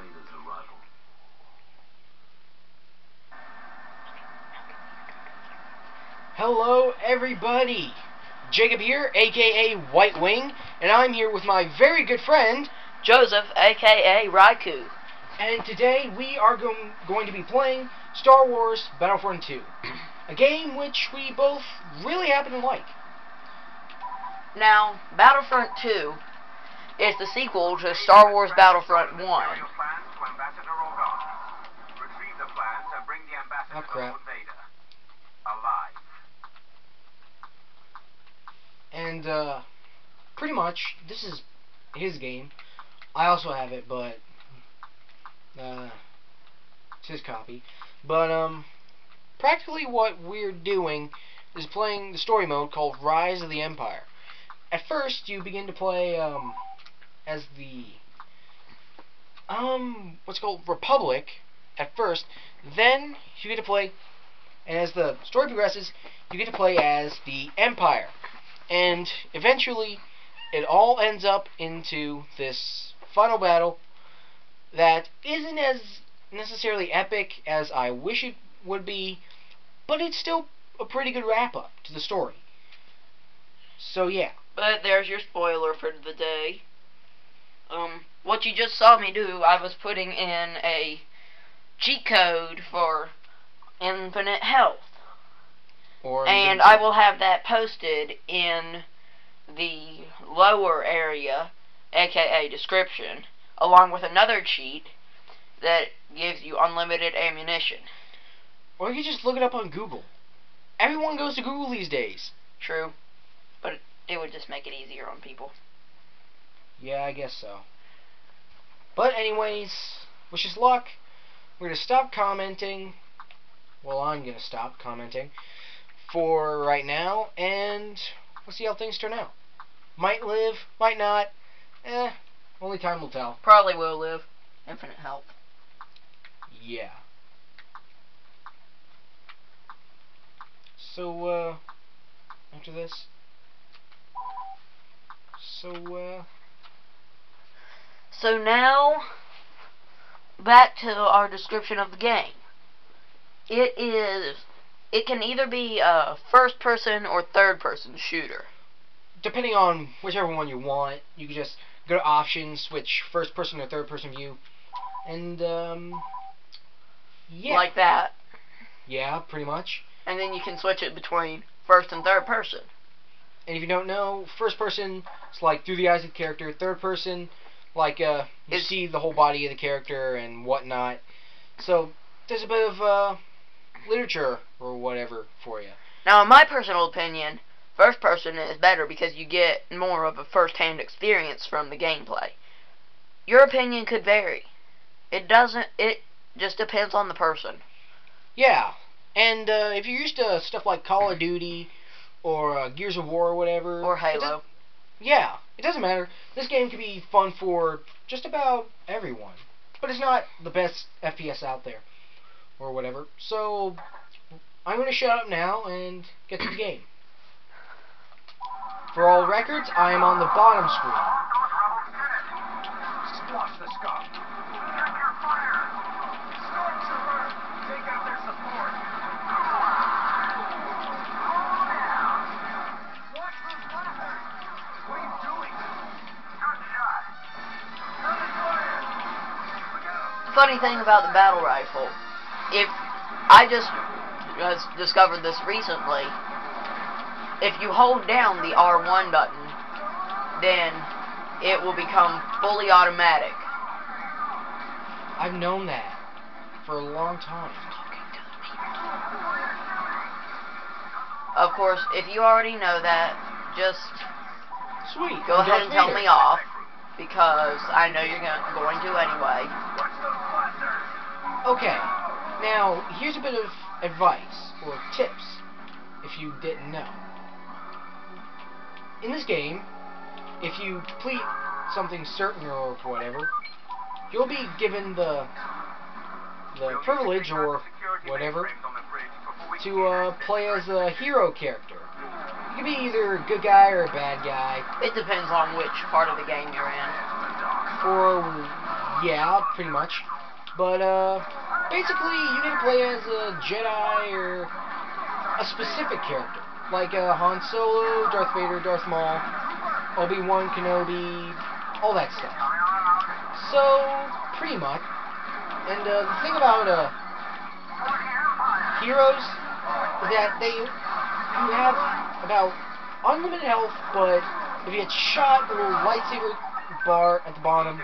Vader's arrival. Hello everybody! Jacob here, aka White Wing, and I'm here with my very good friend Joseph, aka Raikou. And today we are going to be playing Star Wars Battlefront II, a game which we both really happen to like. Now, Battlefront II is the sequel to Star Wars Battlefront 1. Oh crap. And pretty much this is his game. I also have it, but it's his copy. But practically what we're doing is playing the story mode called Rise of the Empire. At first you begin to play as the what's called Republic at first, then you get to play, and as the story progresses you get to play as the Empire, and eventually it all ends up into this final battle that isn't as necessarily epic as I wish it would be, but it's still a pretty good wrap up to the story. So yeah. But there's your spoiler for the day. What you just saw me do, I was putting in a cheat code for infinite health. And I will have that posted in the lower area, aka description, along with another cheat that gives you unlimited ammunition. Or you can just look it up on Google. Everyone goes to Google these days. True. But it would just make it easier on people. Yeah, I guess so. But anyways, wish us luck. We're going to stop commenting. Well, I'm going to stop commenting for right now, and we'll see how things turn out. Might live, might not. Only time will tell. Probably will live. Infinite health. Yeah. So, after this. So now, back to our description of the game. It can either be a first-person or third-person shooter. Depending on whichever one you want, you can just go to options, switch first-person or third-person view, and, yeah. Like that. Yeah, pretty much. And then you can switch it between first and third person. And if you don't know, first person is like through the eyes of the character. Third person, like you see the whole body of the character and whatnot. So there's a bit of literature or whatever for you. Now, in my personal opinion, first person is better because you get more of a first-hand experience from the gameplay. Your opinion could vary. It just depends on the person. Yeah, and if you're used to stuff like Call of Duty or Gears of War or whatever, or Halo. It doesn't matter. This game can be fun for just about everyone. But it's not the best FPS out there or whatever. So I'm going to shut up now and get to the game. For all records, I am on the bottom screen. Squash the scum. Check your fire. Stormtrooper, take out their support. Watch those bladders. What are you doing? Good shot. Another fire. Funny thing about the battle rifle, if I just discovered this recently, if you hold down the R1 button, then it will become fully automatic. I've known that for a long time. Of course, if you already know that, just Sweet. go ahead and tell me off, because I know you're going to anyway. Okay, now here's a bit of advice or tips if you didn't know. In this game, if you complete something certain or whatever, you'll be given the privilege or whatever to play as a hero character. You can be either a good guy or a bad guy. It depends on which part of the game you're in. For Yeah, pretty much. But, basically, you get to play as a Jedi or a specific character. Like Han Solo, Darth Vader, Darth Maul, Obi-Wan Kenobi, all that stuff. So, pretty much. And the thing about heroes is that you have about unlimited health, but if you get shot, the little lightsaber bar at the bottom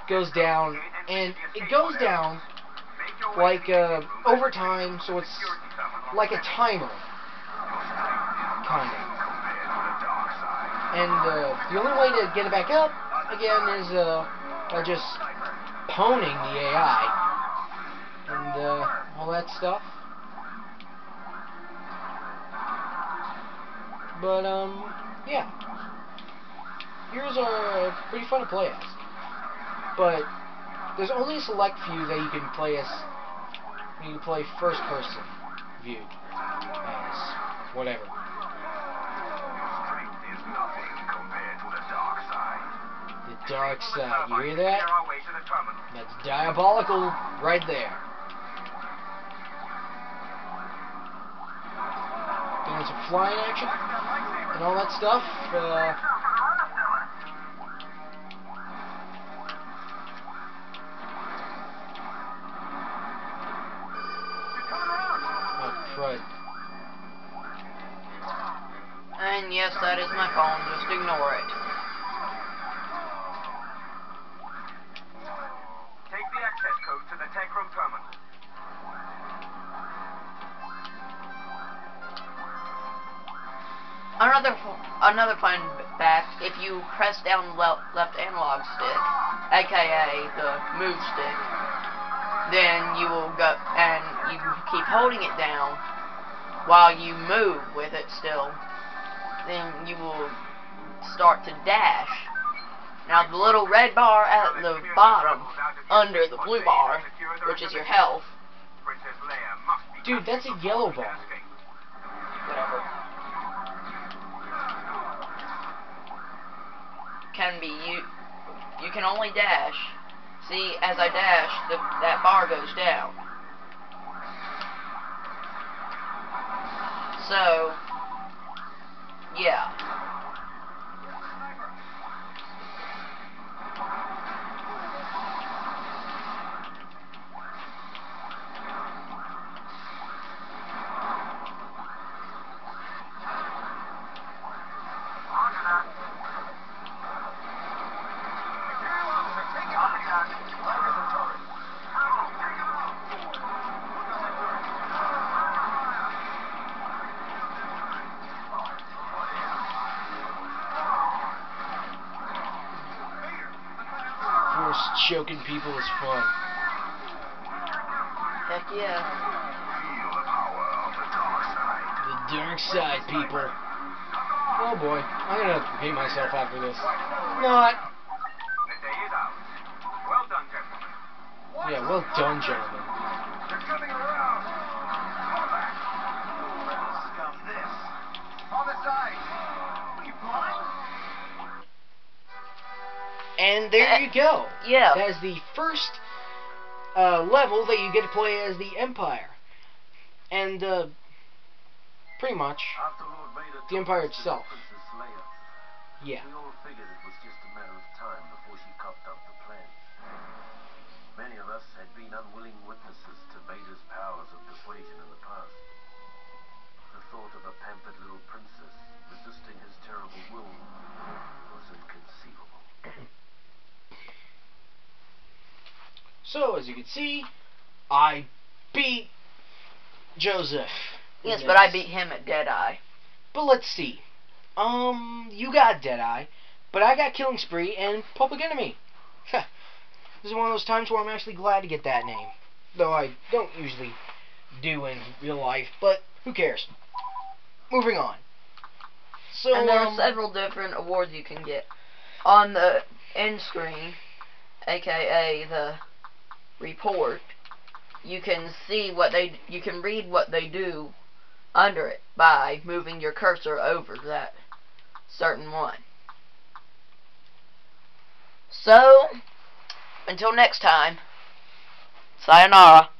goes down, and it goes down like over time, so it's like a timer, kind of. And the only way to get it back up again is by just poning the AI and all that stuff. But yeah, heroes are pretty fun to play as. But there's only a select few that you can play as. You can play first person viewed as whatever. Strength is nothing compared to the dark side. The dark side, you hear that? Our way to the terminal. That's diabolical right there. Doing some flying action and all that stuff. Crud. And yes, that is my phone. Just ignore it. Take the access code to the tech room terminal. Another fun fact: if you press down left analog stick, aka the move stick, then you will go and you keep holding it down while you move with it still. Then you will start to dash. Now the little red bar at the bottom, under the blue bar, which is your health. Dude, that's a yellow bar. Whatever. Can be you can only dash. See, as I dash, that bar goes down. So, yeah. Choking people is fun. Heck yeah. Feel the power of the dark side. The dark side, people. Oh boy, I'm gonna hate myself after this. Not. The day is out. Well done, gentlemen. Yeah, well done, gentlemen. They're coming around. Fall back. Let's scum this. On the side. Are you blind? And there you go. Yeah. That is the first level that you get to play as the Empire. And, pretty much, the Empire itself. Yeah. We all figured it was just a matter of time before she cocked up the plan. Many of us had been unwilling witnesses to Vader's powers of persuasion in the past. The thought of a pampered little princess resisting his terrible will was inconceivable. So, as you can see, I beat Joseph. Yes, but I beat him at Deadeye. But let's see. You got Deadeye, but I got Killing Spree and Public Enemy. This is one of those times where I'm actually glad to get that name. Though I don't usually do in real life, but who cares? Moving on. So, And there are several different awards you can get. On the end screen, aka the report, you can see you can read what they do under it by moving your cursor over that certain one. So, Until next time, sayonara.